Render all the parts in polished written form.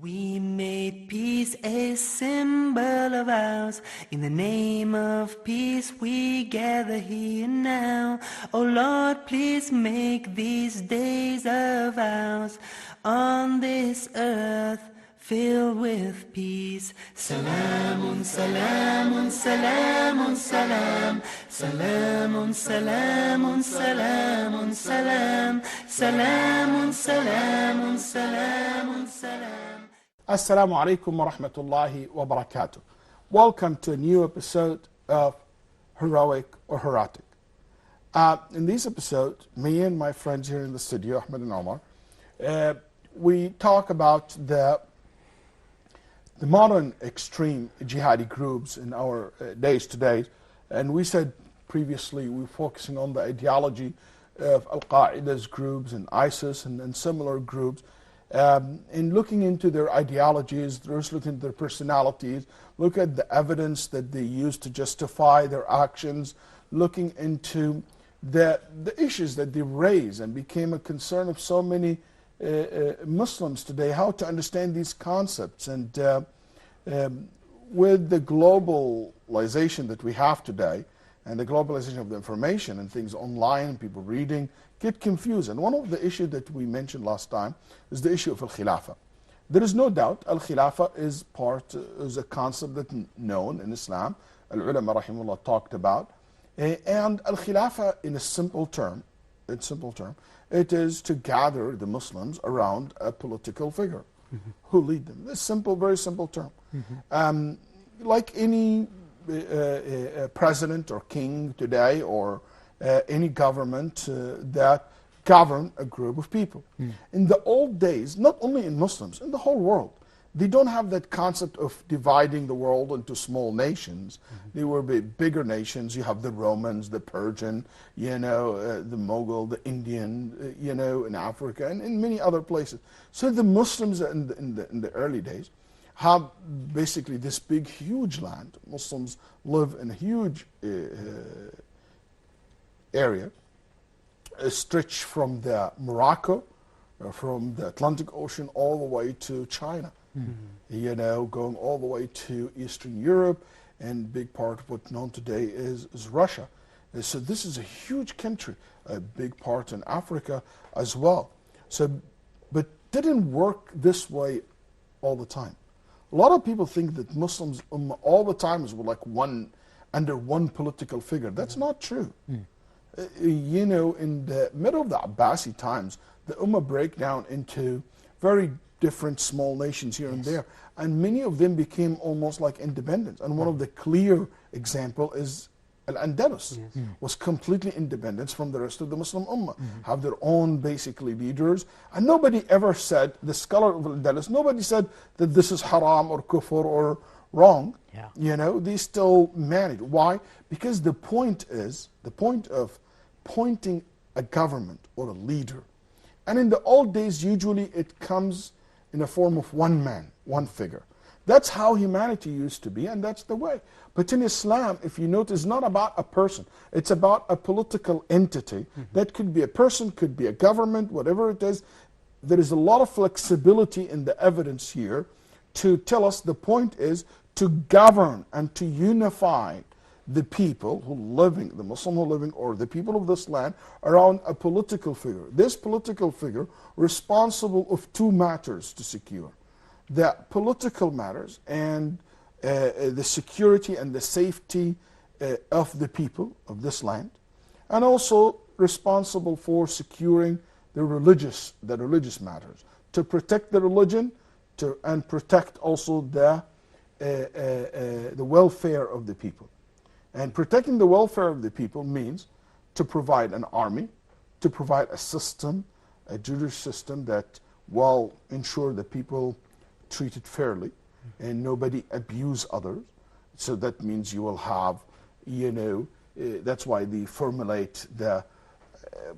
We made peace a symbol of ours. In the name of peace we gather here now. Oh Lord, please make these days of ours on this earth filled with peace. Salamun, salamun, salamun, salam. Salamun, salamun, salamun, salam. Salamun, salamun, salamun, salam. Assalamu alaikum wa rahmatullahi wa barakatuh. Welcome to a new episode of Heroic or Heretic. In this episode, me and my friends here in the studio, Ahmed and Omar, we talk about the modern extreme jihadi groups in our days today. And we said previously we're focusing on the ideology of Al-Qaeda's groups and ISIS and similar groups. In looking into their ideologies, just looking at their personalities, look at the evidence that they use to justify their actions, looking into the issues that they raise and became a concern of so many Muslims today, how to understand these concepts. And with the globalization that we have today, and the globalization of the information and things online, people reading, get confused. And one of the issues that we mentioned last time is the issue of Al-Khilafah. There is no doubt Al-Khilafah is a concept that's known in Islam. Al-Ulama rahimahullah talked about. And Al-Khilafah in a simple term, it is to gather the Muslims around a political figure who lead them. This simple, very simple term. Like any president or king today, or any government that govern a group of people. In the old days, not only in Muslims, in the whole world, they don't have that concept of dividing the world into small nations. They were bigger nations. You have the Romans, the Persian, the Mughal, the Indian, in Africa, and in many other places. So the Muslims in the early days have basically this big, huge land. Muslims live in a huge area, stretched from the Morocco, from the Atlantic Ocean all the way to China. Going all the way to Eastern Europe, and big part of what's known today is Russia. And so this is a huge country, a big part in Africa as well. But didn't work this way all the time. A lot of people think that Muslims all the time is like under one political figure. That's not true. In the middle of the Abbasi times, the Ummah break down into very different small nations here and there, and many of them became almost like independent. And one of the clear example is Al-Andalus was completely independent from the rest of the Muslim Ummah, have their own basically leaders, and nobody ever said, the scholar of Al-Andalus, nobody said that this is haram or kufr or wrong. They still managed. Why? Because the point of appointing a government or a leader, and in the old days usually it comes in the form of one man, one figure. That's how humanity used to be, and that's the way. But in Islam, if you notice, it's not about a person. It's about a political entity. That could be a person, could be a government, whatever it is. There is a lot of flexibility in the evidence here to tell us the point is to govern and to unify the people who living, the Muslim who living, or the people of this land around a political figure. This political figure responsible of two matters to secure: the political matters and the security and the safety of the people of this land, and also responsible for securing the religious matters, to protect the religion, and protect also the welfare of the people. And protecting the welfare of the people means to provide an army, to provide a system, a judicial system that will ensure that people treated fairly and nobody abuse others. So that means you will have, that's why they formulate the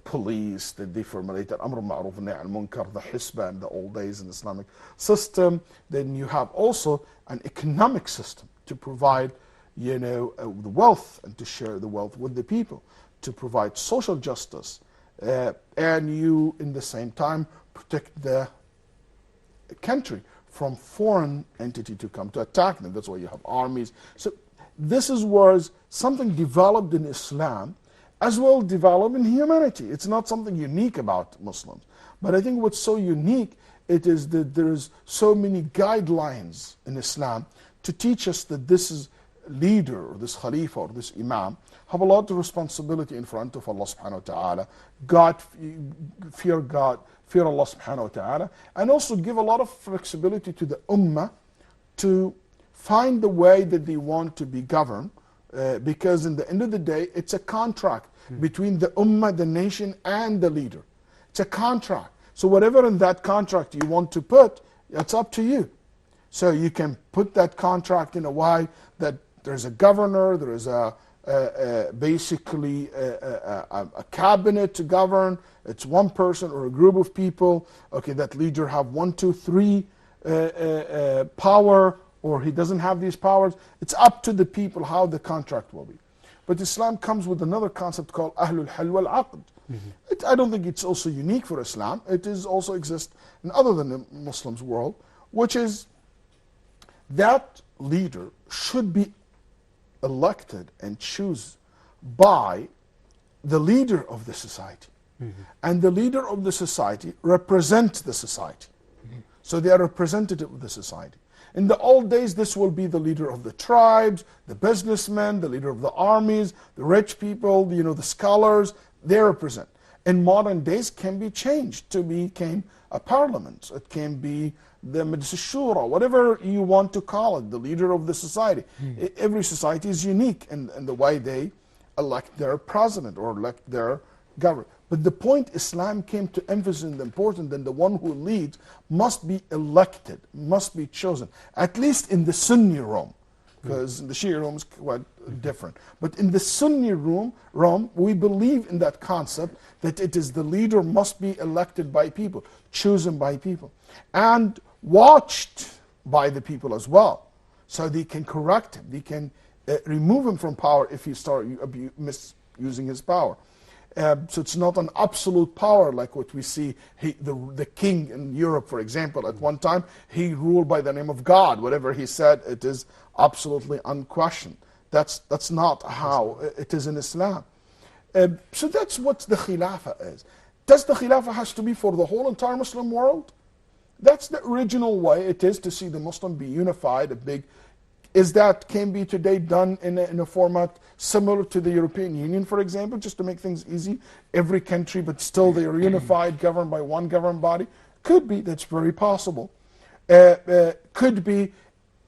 police, that they formulate the Amr Ma'ruf and Nahy Anil Munkar, the Hisba in the old days in Islamic system. Then you have also an economic system to provide the wealth and to share the wealth with the people, to provide social justice, and you in the same time protect the country from foreign entity to come to attack them. That's why you have armies. So this was something developed in Islam, as well developed in humanity. It's not something unique about Muslims. But I think what's so unique, it is that there's so many guidelines in Islam to teach us that this is leader, or this Khalifa, or this Imam, have a lot of responsibility in front of Allah subhanahu wa ta'ala. Fear God, fear Allah subhanahu wa ta'ala, and also give a lot of flexibility to the Ummah to find the way that they want to be governed, because in the end of the day, it's a contract between the Ummah, the nation, and the leader. It's a contract. So whatever in that contract you want to put, it's up to you. So you can put that contract in a way that there's a governor, there is basically a cabinet to govern. It's one person or a group of people. Okay, that leader have 1, 2, 3 power, or he doesn't have these powers. It's up to the people how the contract will be. But Islam comes with another concept called Ahlul Hal wal Aqd. I don't think it's also unique for Islam. It is also exists in other than the Muslims world, which is that leader should be elected and chosen by the leader of the society. And the leader of the society represents the society. So they are representative of the society. In the old days, this will be the leader of the tribes, the businessmen, the leader of the armies, the rich people, the scholars, they represent. In modern days, can be changed to become a parliament. It can be the Majlis Shura, whatever you want to call it, the leader of the society. Every society is unique in the way they elect their president or elect their governor. But the point Islam came to emphasize the importance that the one who leads must be elected, must be chosen, at least in the Sunni realm, because in the Shia realm is quite different. But in the Sunni realm, we believe in that concept that it is the leader must be elected by people, chosen by people, and watched by the people as well, so they can correct him, they can remove him from power if he starts misusing his power. So it's not an absolute power like what we see, the king in Europe, for example, at one time, he ruled by the name of God. Whatever he said, it is absolutely unquestioned. That's not how it is in Islam. So that's what the Khilafah is. Does the Khilafah has to be for the whole entire Muslim world? That's the original way it is to see the Muslim be unified, is that can be today done in a format similar to the European Union, for example, just to make things easy. Every country, but still they are unified, governed by one governing body. Could be, that's very possible. Could be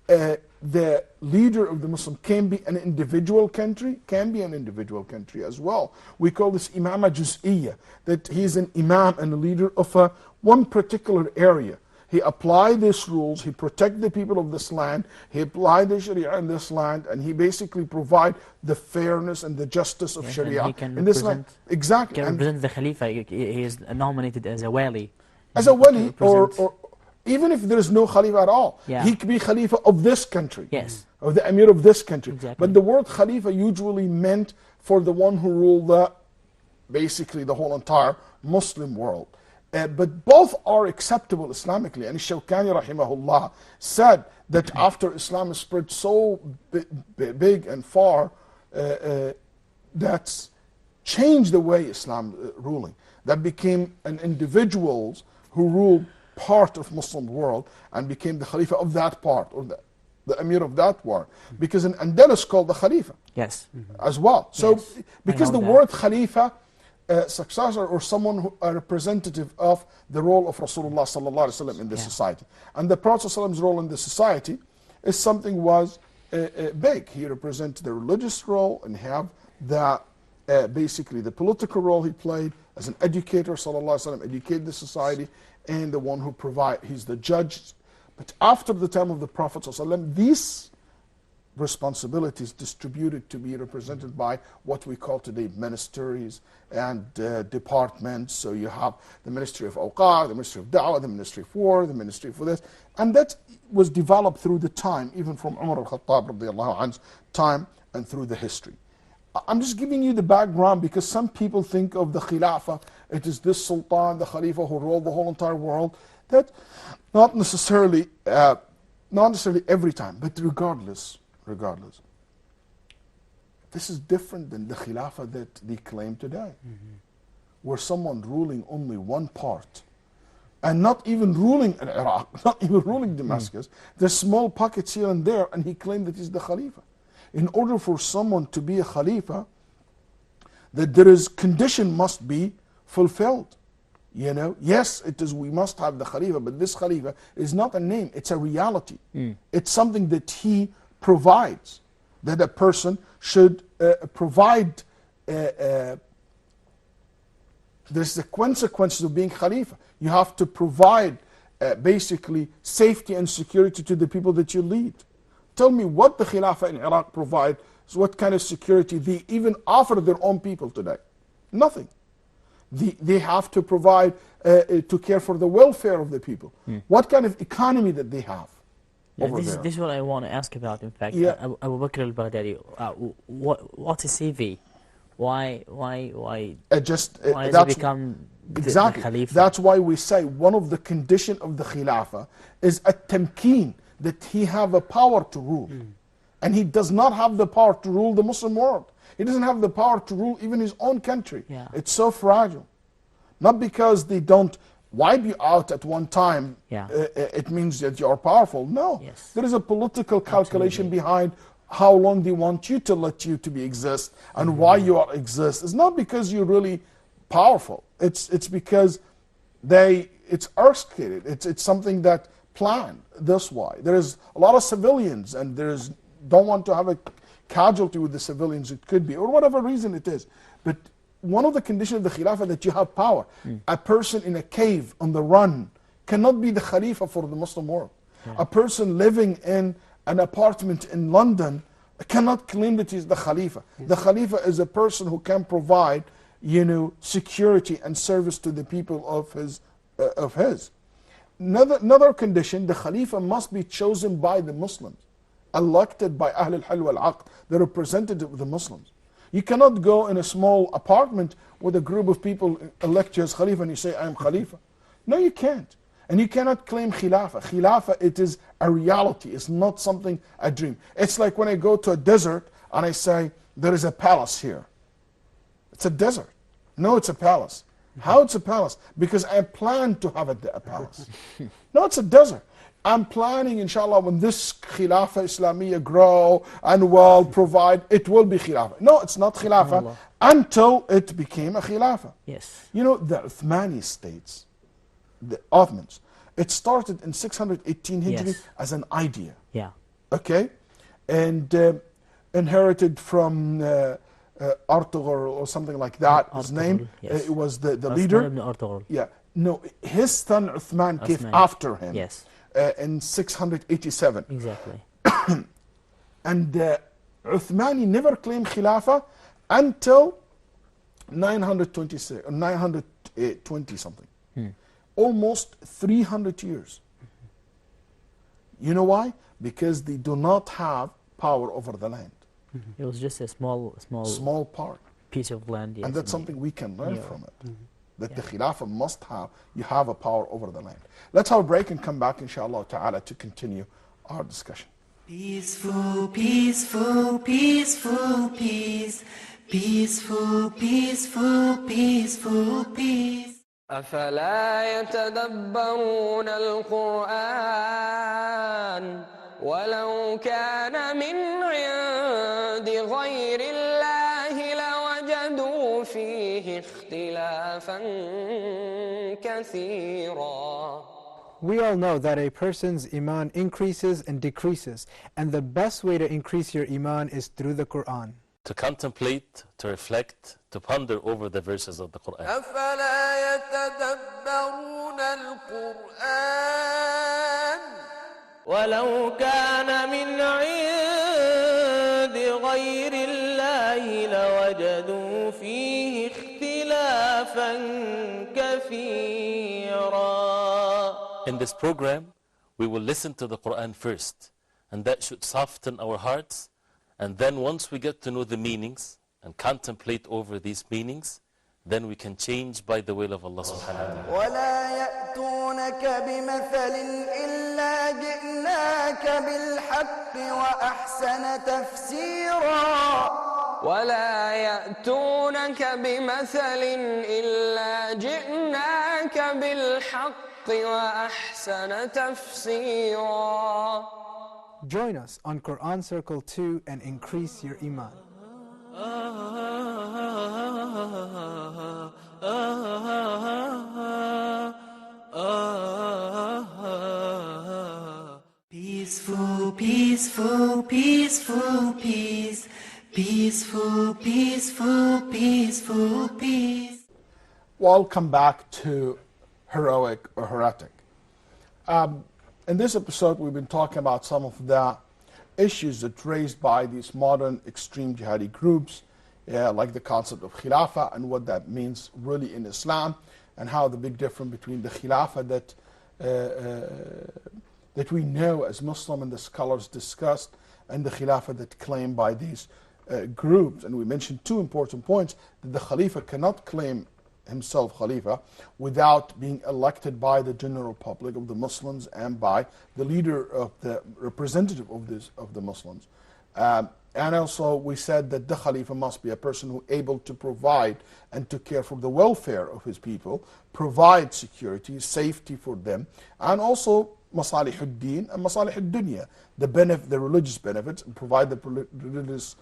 the leader of the Muslim can be an individual country, as well. We call this Imama Juz'iyya, that he's an Imam and a leader of one particular area. He applied these rules, he protect the people of this land, he applied the Sharia in this land, and he basically provide the fairness and the justice of Sharia in this land. Exactly. He can represent the Khalifa. He is nominated as a wali. As a wali, or even if there is no Khalifa at all, he could be Khalifa of this country. Yes. Of the Emir of this country. Exactly. But the word Khalifa usually meant for the one who ruled basically the whole entire Muslim world. But both are acceptable Islamically. And Shawkani rahimahullah said that after Islam spread so big and far, that's changed the way Islam ruling. That became an individuals who ruled part of Muslim world and became the Khalifa of that part, or the Emir of that part. Because in Andalus called the Khalifa as well. So because the word Khalifa, successor or someone who a representative of the role of Rasulullah sallallahu alaihi wasallam in the society, and the Prophet ﷺ's role in the society is something was big. He represented the religious role and have the basically the political role he played as an educator, sallallahu alaihi wasallam, educate the society, and the one who he's the judge. But after the time of the Prophet sallallahu alaihi wasallam, these responsibilities distributed to be represented by what we call today ministries and departments. So you have the Ministry of Awqaf, the Ministry of Da'wah, the Ministry of War, the Ministry for this. And that was developed through the time, even from Umar al-Khattab radiallahu anhu's time and through the history. I'm just giving you the background because some people think of the Khilafah, it is this Sultan, the Khalifa who ruled the whole entire world. That not necessarily every time, but regardless, this is different than the Khilafah that they claim today, where someone ruling only one part, and not even ruling in Iraq, not even ruling Damascus. There's small pockets here and there, and he claimed that he's the Khalifa. In order for someone to be a Khalifa, that there is condition must be fulfilled. You know, yes, it is. We must have the Khalifa, but this Khalifa is not a name; it's a reality. It's something that he provides. That a person should provide. There's the consequences of being Khalifa. You have to provide basically safety and security to the people that you lead. Tell me what the Khilafah in Iraq provides, what kind of security they even offer their own people today. Nothing. They have to provide to care for the welfare of the people. What kind of economy that they have over there? This is what I want to ask about, in fact. Yeah. Abu Bakr al-Baghdadi, what is CV? Why does it become the Khalifa? That's why we say one of the conditions of the Khilafah is a tamkeen, that he have a power to rule. And he does not have the power to rule the Muslim world. He doesn't have the power to rule even his own country. Yeah. It's so fragile. Not because they don't wipe you out at one time, it means that you are powerful. No. Yes. There is a political calculation behind how long they want you to let you to exist and why you are exist. It's not because you're really powerful. It's because it's orchestrated. It's something that planned this way. There is a lot of civilians, and don't want to have a casualty with the civilians. It could be, or whatever reason it is. But one of the conditions of the Khilafah that you have power. A person in a cave on the run cannot be the Khalifa for the Muslim world. A person living in an apartment in London cannot claim that he's the Khalifa. The Khalifa is a person who can provide, security and service to the people of his. Another condition, the Khalifa must be chosen by the Muslims, elected by Ahl al-Hal wal-Aqd, the representative of the Muslims. You cannot go in a small apartment with a group of people, elect you as Khalifa, and you say, I am Khalifa. No, you can't. And you cannot claim Khilafah. Khilafah, it is a reality. It's not something, a dream. It's like when I go to a desert and I say, there is a palace here. It's a desert. No, it's a palace. How it's a palace? Because I plan to have a palace. No, it's a desert. I'm planning, inshallah, when this Khilafah Islamiyya grow and will provide, it will be Khilafah. No, it's not Khilafah until it became a Khilafah. Yes. The Uthmani states, the Ottomans, it started in 618 Hijri as an idea. Yeah. Okay? And inherited from Artughul or something like that, his name. Yes. It was the leader. Yeah. No, his son Uthman came after him. Yes. In 687. Exactly. And Uthmani never claimed Khilafah until 926 or 920 something. Almost 300 years. You know why? Because they do not have power over the land. It was just a small part, piece of land. Yes, and that's something we can learn from it. That the Khilafah must have, you have a power over the land. Let's have a break and come back, inshallah ta'ala, to continue our discussion. Peaceful, peaceful, peaceful, peace. Peaceful, peaceful, peaceful, peace. أفلا يتدبرون القرآن ولو كان من عند غير الله لوجدوا فيه اختلافا كثيرا. We all know that a person's iman increases and decreases, and the best way to increase your iman is through the Quran. To contemplate, to reflect, to ponder over the verses of the Quran. أفلا يتدبرون القرآن ولو كان من عند غير الله لوجدوا فيه اختلافا كثيرا. In this program, we will listen to the Quran first, and that should soften our hearts. And then once we get to know the meanings and contemplate over these meanings, then we can change by the will of Allah subhanahu wa ta'ala. ولا يأتون يأتونك بمثل إلا جئناك بالحق وأحسن تفسيرا ولا يأتونك بمثل إلا جئناك بالحق وأحسن تفسيرا. Join us on Quran Circle 2 and increase your iman. Peaceful, peaceful, peaceful, peace. Peaceful, peaceful, peaceful, peace. Welcome back to Heroic or Heretic. In this episode, we've been talking about some of the issues that raised by these modern extreme jihadi groups, like the concept of Khilafah and what that means really in Islam, and how the big difference between the Khilafah that we know as Muslim and the scholars discussed, and the Khilafah that claimed by these groups. And we mentioned two important points: that the Khalifa cannot claim himself Khalifa without being elected by the general public of the Muslims and by the leader of the representative of the Muslims. And also we said that the Khalifa must be a person who is able to provide and to care for the welfare of his people, provide security, safety for them, and also masalih ad-din and masalih ad-dunya, the religious benefits, and provide the religious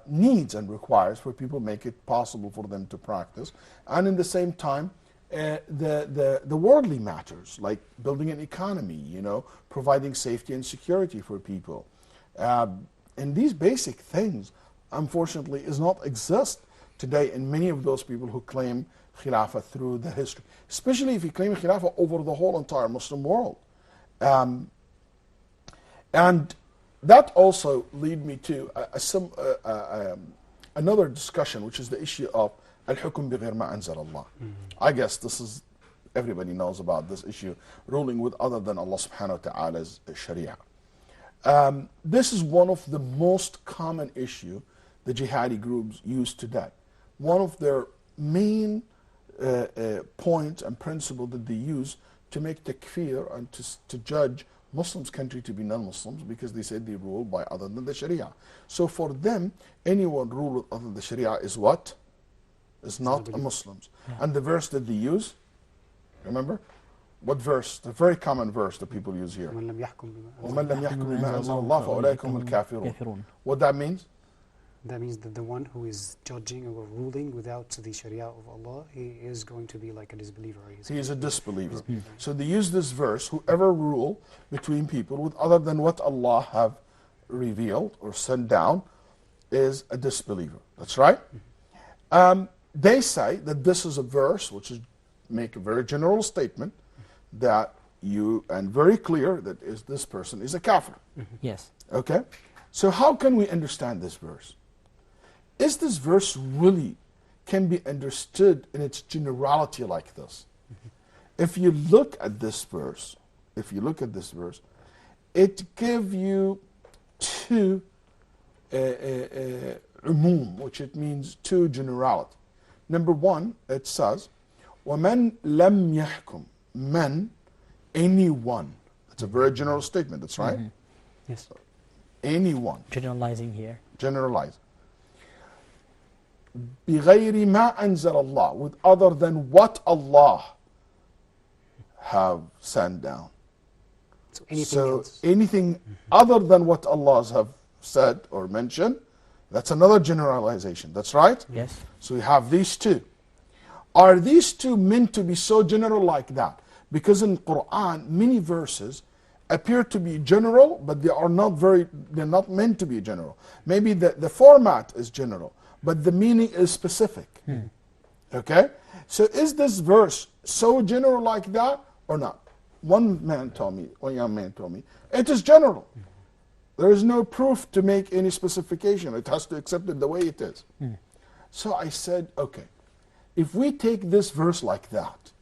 needs and requires for people, make it possible for them to practice. And in the same time, the worldly matters, like building an economy, providing safety and security for people. And these basic things, unfortunately, does not exist today in many of those people who claim Khilafah through the history, especially if you claim Khilafah over the whole entire Muslim world. And that also lead me to another discussion, which is the issue of al-hukm bighayr ma anzal Allah. I guess everybody knows about this issue, ruling with other than Allah subhanahu wa ta'ala's sharia. This is one of the most common issue the jihadi groups use today. One of their main points and principle that they use to make takfir and to judge Muslims' country to be non-Muslims, because they said they rule by other than the Sharia. So for them, anyone ruled other than the Sharia is what? Is not a Muslim. And the verse that they use, remember? What verse? The very common verse that people use here. وَمَنْ لَمْ يَحْكُمْ بِمَا أَنزَلَ اللَّهُ فَأُولَٰئِكَ هُمُ الْكَافِرُونَ. What that means? That means that the one who is judging or ruling without the Sharia of Allah, he is going to be like a disbeliever. He is a disbeliever. So they use this verse: whoever rule between people with other than what Allah have revealed or sent down is a disbeliever. That's right. They say that this is a verse which is make a very general statement that and very clear that this person is a kafir. Yes. Okay. So how can we understand this verse? Is this verse really can be understood in its generality like this? If you look at this verse, it gives you two umum, which it means two generality. Number one, it says, وَمَنْ لَمْ يَحْكُمْ. Man, anyone. That's a very general statement, that's right? Yes. Anyone. Generalizing here. Generalize. بِغَيْرِ مَا أَنزَلَ اللَّهُ. With other than what Allah have sent down. So anything other than what Allah have said or mentioned, that's another generalization. That's right? Yes. So we have these two. Are these two meant to be so general like that? Because in Quran, many verses appear to be general, but they're not meant to be general. Maybe the format is general, but the meaning is specific. Okay? So is this verse so general like that or not? One young man told me, it is general. There is no proof to make any specification. It has to accept it the way it is. So I said, okay, if we take this verse like that,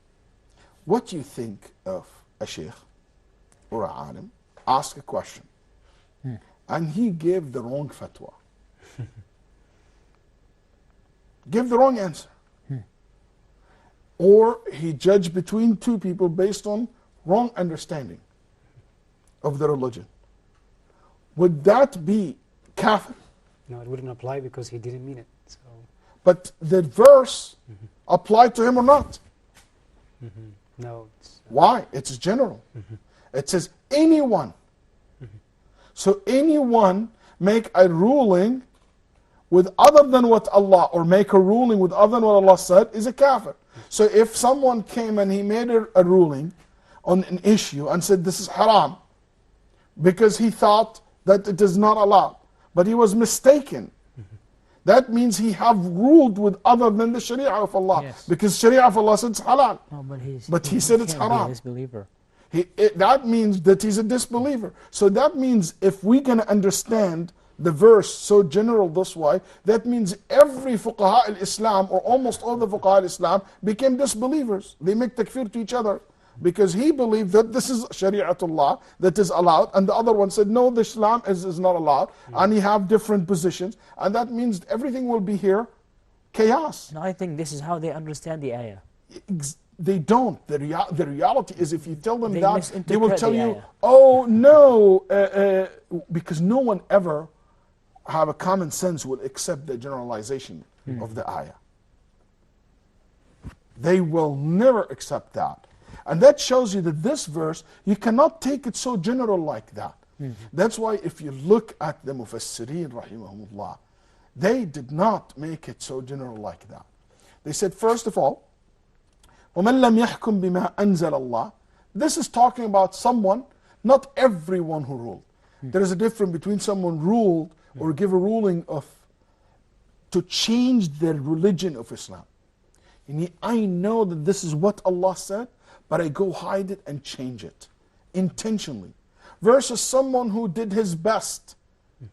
what do you think of a sheikh or a alim ask a question and he gave the wrong fatwa? Give the wrong answer. or he judged between two people based on wrong understanding of the religion, would that be kafir? No, it wouldn't apply because he didn't mean it. So. But the verse applied to him or not? No. Why? It's general. It says anyone. So anyone make a ruling with other than what Allah, or make a ruling with other than what Allah said, is a kafir. So if someone came and he made a ruling on an issue and said this is haram, because he thought that it is not allowed, but he was mistaken, that means he have ruled with other than the Sharia of Allah. Yes. Because Sharia of Allah said it's halal. No, but he said it's can't be a haram. disbeliever. That means that he's a disbeliever. So that means if we're going to understand the verse so general this way, that means every fuqaha al-Islam, or almost all the fuqaha al-Islam, became disbelievers. They make takfir to each other. Because he believed that this is Shari'atullah, that is allowed, and the other one said, no, the Islam is not allowed, and you have different positions, and that means everything will be here chaos. And I think this is how they understand the ayah. They don't. The reality is, if you tell them They that, they will misinterpret tell the you, ayah. oh no, because no one ever have a common sense will accept the generalization of the ayah. They will never accept that. And that shows you that this verse, you cannot take it so general like that. That's why if you look at the Mufassirin, rahimahumullah, they did not make it so general like that. They said, first of all, وَمَنْ لَمْ يَحْكُمْ بِمَا أَنزَلَ اللَّهِ. This is talking about someone, not everyone who ruled. There is a difference between someone ruled or give a ruling of to change the religion of Islam. I know that this is what Allah said, but I go hide it and change it intentionally. Versus someone who did his best.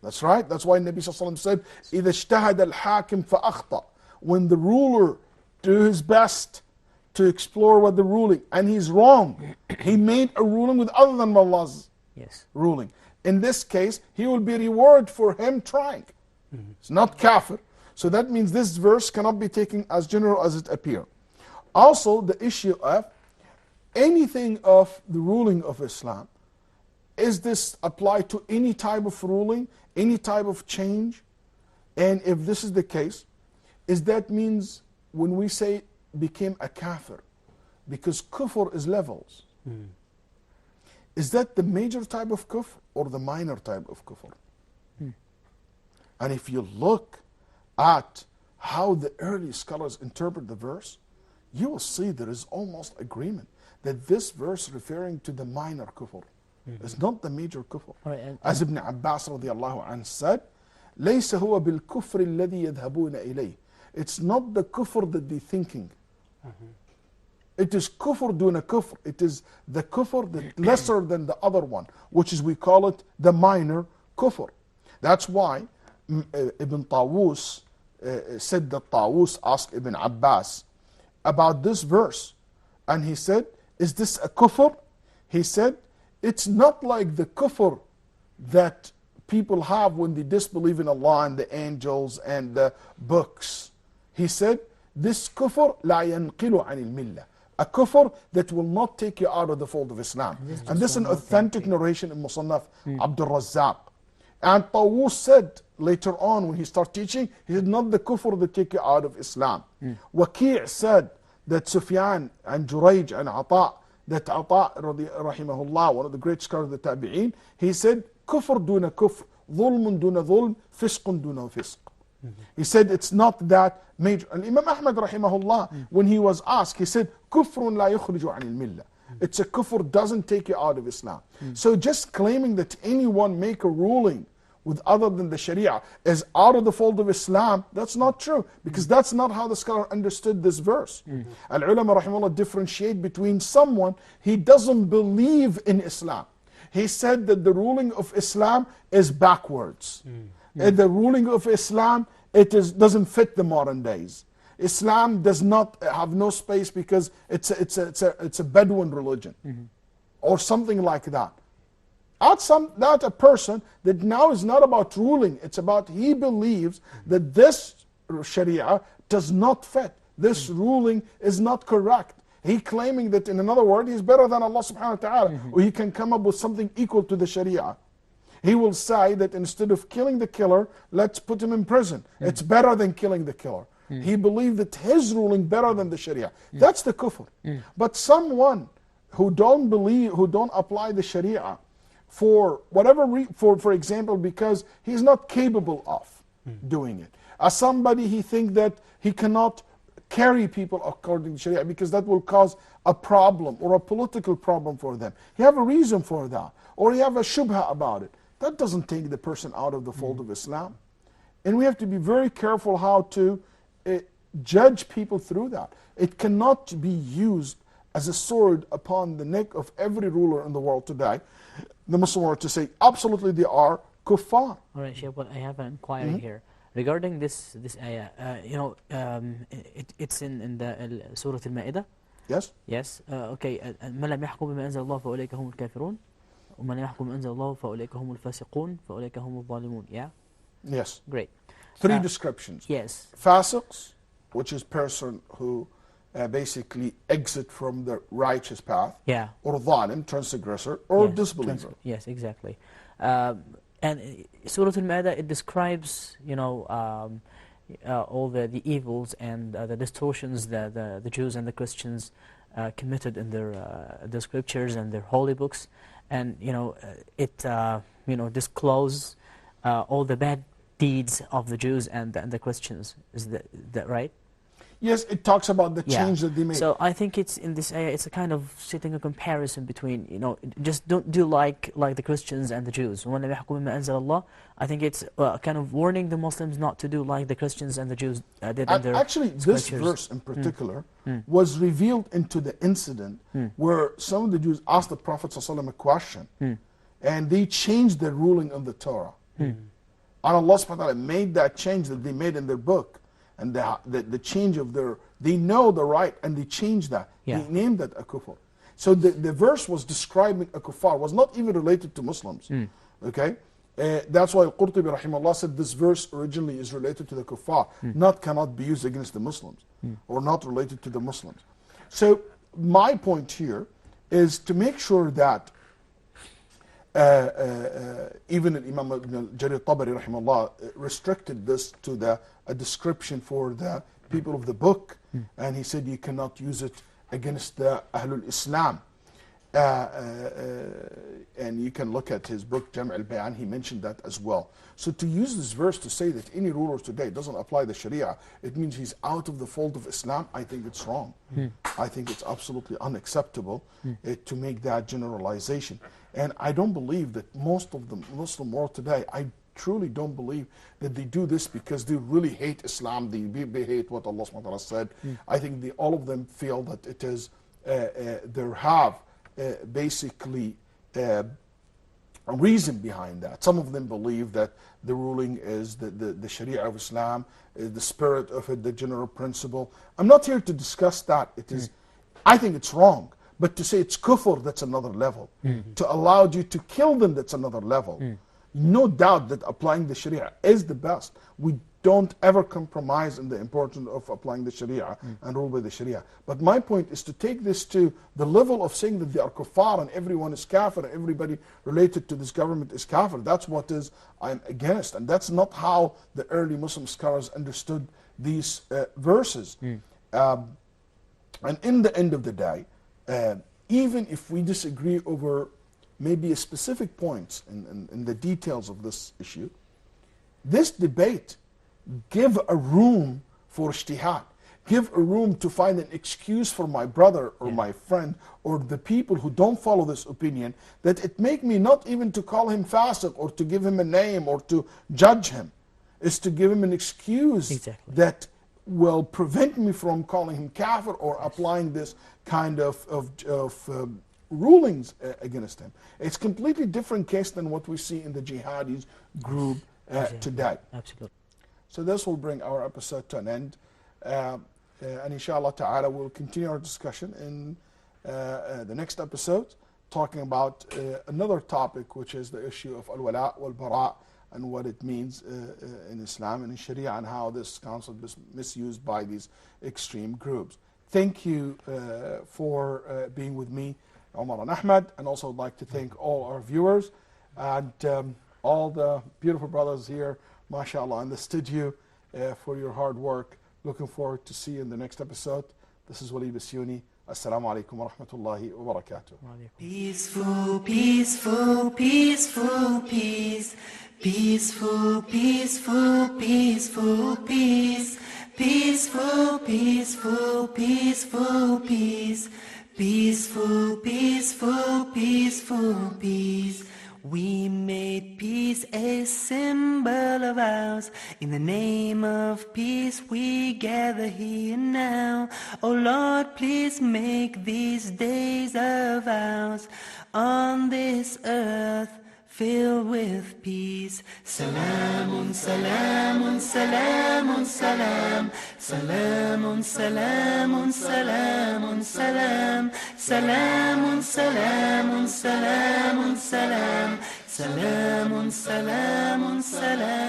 That's right. That's why Nabi Sallallahu Alaihi Wasallam said, إِذَا اجْتَهَدَ الْحَاكِمْ فَأَخْطَأ. When the ruler do his best to explore what the ruling, and he's wrong, he made a ruling with other than Allah's ruling. In this case, he will be rewarded for him trying. It's not kafir. So that means this verse cannot be taken as general as it appears. Also, the issue of anything of the ruling of Islam, is this applied to any type of ruling, any type of change? And if this is the case, is that means when we say became a kafir, because kufr is levels, is that the major type of kufr or the minor type of kufr? And if you look at how the early scholars interpret the verse, you will see there is almost agreement that this verse referring to the minor kufr is not the major kufr. As Ibn Abbas radiallahu anh said, لَيْسَ هُوَ بِالْكُفْرِ الَّذِي يَذْهَبُونَ إِلَيْهِ. It's not the kufr that they're thinking. It is kufr duna kufr. It is the kufr that lesser than the other one, which is, we call it the minor kufr. That's why Ibn Tawus said that Tawus asked Ibn Abbas about this verse. And he said, is this a kufr? He said, it's not like the kufr that people have when they disbelieve in Allah and the angels and the books. He said, this kufr لا ينقل عن الملة. A kufr that will not take you out of the fold of Islam. And this is an authentic narration in Musannaf Abdul Razzaq. And Tawus said later on when he started teaching, he said, not the kufr that take you out of Islam. Waqi' said that Sufyan and Jurayj and Ata, that Ata rahimahullah, one of the great scholars of the Tabi'een, he said, kufr duna kufr, dhulmun duna dhulm, fisqun duna fisq. He said it's not that major. And Imam Ahmad rahimahullah, when he was asked, he said, kufrun la yukhriju anil millah. It's a kufr, doesn't take you out of Islam. So just claiming that anyone make a ruling with other than the Sharia is out of the fold of Islam, that's not true. Because that's not how the scholar understood this verse. Al-ulama rahimahullah differentiate between someone, he doesn't believe in Islam. He said that the ruling of Islam is backwards. The ruling of Islam, doesn't fit the modern days. Islam does not have no space because it's a Bedouin religion. Or something like that. That's a person that now is not about ruling, it's about he believes that this Sharia does not fit. this ruling is not correct. He claiming that, in another word, he's better than Allah subhanahu wa ta'ala, or he can come up with something equal to the Sharia. He will say that instead of killing the killer, let's put him in prison. It's better than killing the killer. He believed that his ruling better than the Sharia. That's the kufr. But someone who don't believe, who don't apply the Sharia for whatever for example, because he's not capable of doing it. As somebody, he think that he cannot carry people according to Sharia because that will cause a problem or a political problem for them. He have a reason for that, or he have a shubha about it. That doesn't take the person out of the fold of Islam. And we have to be very careful how to judge people through that. It cannot be used as a sword upon the neck of every ruler in the world today, the Muslim world, to say absolutely they are kuffar. All right, Sheikh, but I have an inquiry here. Regarding this ayah, it's in the Surah Al-Ma'idah? Yes? Yes. Okay. من لم يحكم بما أنزل الله فأولئك هم الكافرون ومن لم يحكم بما أنزل الله فأولئك هم الفاسقون فأولئك هم الظالمون. Yeah? Yes. Great. Three descriptions. Yes. Fasiqs, which is person who basically exit from the righteous path. Yeah. Or dhalim, transgressor, or disbeliever. Yes, exactly. And Surah Al-Ma'idah, it describes, all the evils and the distortions that the Jews and the Christians committed in their scriptures and their holy books, and it discloses all the bad deeds of the Jews and the Christians. Is that right? Yes, it talks about the change that they made. So I think it's in this area, it's a kind of setting a comparison between, just don't do like the Christians and the Jews. وَمَنْ لَمْ يَحْكُمْ بِمَا أَنزَلَ اللَّهُ. I think it's kind of warning the Muslims not to do like the Christians and the Jews did in their Actually, this scriptures. verse in particular was revealed into the incident where some of the Jews asked the Prophet ﷺ a question, and they changed their ruling of the Torah. And Allah subhanahu wa ta'ala made that change that they made in their book. And the change of they know the right and they changed that. Yeah. They named that a kufr. So the verse was describing a kuffar, was not even related to Muslims. Okay? That's why Al-Qurtubi rahimahullah said this verse originally is related to the kuffar, cannot be used against the Muslims, or not related to the Muslims. So my point here is to make sure that even Imam Ibn Jarir Tabari rahimahullah restricted this to a description for the people of the book, and he said you cannot use it against the Ahlul Islam. And you can look at his book Jam' al-Bayan, he mentioned that as well. So to use this verse to say that any ruler today doesn't apply the Sharia, it means he's out of the fold of Islam. I think it's wrong. I think it's absolutely unacceptable to make that generalization. And I don't believe that most of the Muslim world today, I truly don't believe that they do this because they really hate Islam, they hate what Allah subhanahu wa ta'ala said. I think all of them feel that it is, there have basically a reason behind that. Some of them believe that the ruling is the Sharia of Islam, the spirit of it, the general principle. I'm not here to discuss that. It is, I think it's wrong. But to say it's kufr, that's another level. To allow you to kill them, that's another level. No doubt that applying the Sharia is the best. We don't ever compromise in the importance of applying the Sharia and rule by the Sharia. But my point is to take this to the level of saying that they are kuffar and everyone is kafir, and everybody related to this government is kafir. That's what I'm against. And that's not how the early Muslim scholars understood these verses. And in the end of the day, even if we disagree over maybe specific points in the details of this issue, this debate give a room for ijtihad, give a room to find an excuse for my brother or my friend or the people who don't follow this opinion, that it make me not even to call him fasiq or to give him a name or to judge him, is to give him an excuse that will prevent me from calling him kafir or applying this kind of rulings against him. It's a completely different case than what we see in the jihadis group today. Absolutely. So this will bring our episode to an end. And inshallah ta'ala we'll continue our discussion in the next episode talking about another topic, which is the issue of al-wala wal-bara and what it means in Islam and in Sharia, and how this concept is misused by these extreme groups. Thank you for being with me, Omar and Ahmed, and also I'd like to thank all our viewers and all the beautiful brothers here, mashallah, in the studio for your hard work. Looking forward to see you in the next episode. This is Waleed Basyouni. Assalamu alaikum wa rahmatullahi wa barakatuh. Peaceful, peaceful, peaceful, peace. Peaceful, peaceful, peaceful, peace. Peaceful, peaceful, peaceful, peace. Peaceful, peaceful, peaceful, peace. We made peace a symbol of ours. In the name of peace we gather here now. Oh Lord, please make these days of ours on this earth filled with peace. Salamun, salamun, salamun, salam. Salamun, salamun, salamun, salam. Salamun, salamun, salamun, salam. Salamun, salamun, salam.